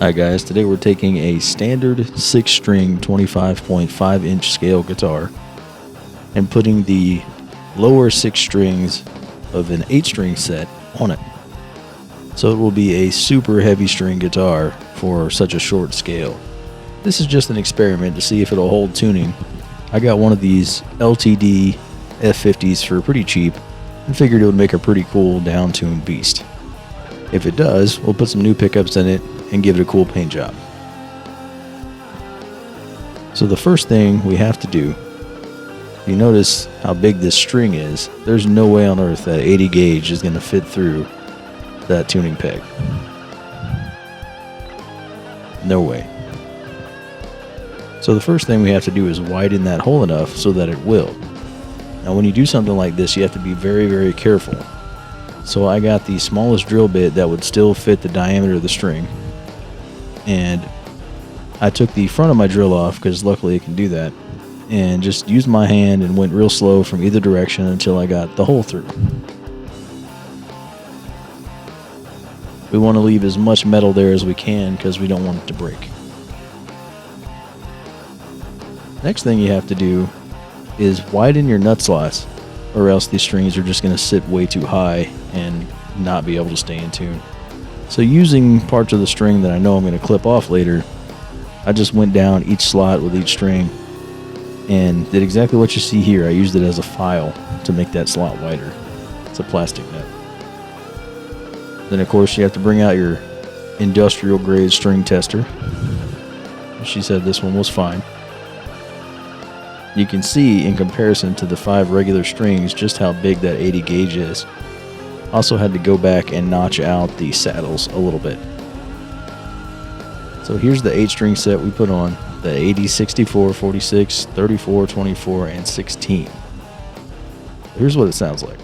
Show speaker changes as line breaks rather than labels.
Hi guys, today we're taking a standard 6-string 25.5-inch scale guitar and putting the lower 6 strings of an 8-string set on it. So it will be a super heavy string guitar for such a short scale. This is just an experiment to see if it'll hold tuning. I got one of these LTD F50s for pretty cheap and figured it would make a pretty cool down-tuned beast. If it does, we'll put some new pickups in it and give it a cool paint job. So the first thing we have to do, you notice how big this string is. There's no way on earth that 80 gauge is going to fit through that tuning peg. No way. So the first thing we have to do is widen that hole enough so that it will. Now when you do something like this, you have to be very, very careful. So I got the smallest drill bit that would still fit the diameter of the string. And I took the front of my drill off, because luckily it can do that, and just used my hand and went real slow from either direction until I got the hole through. We want to leave as much metal there as we can because we don't want it to break. Next thing you have to do is widen your nut slots, or else these strings are just going to sit way too high and not be able to stay in tune. So using parts of the string that I know I'm going to clip off later, I just went down each slot with each string and did exactly what you see here. I used it as a file to make that slot wider. It's a plastic nut. Then of course you have to bring out your industrial grade string tester. She said this one was fine. You can see in comparison to the 5 regular strings just how big that 80 gauge is. Also had to go back and notch out the saddles a little bit. So here's the 8-string set we put on, the 80, 64, 46, 34, 24, and 16. Here's what it sounds like.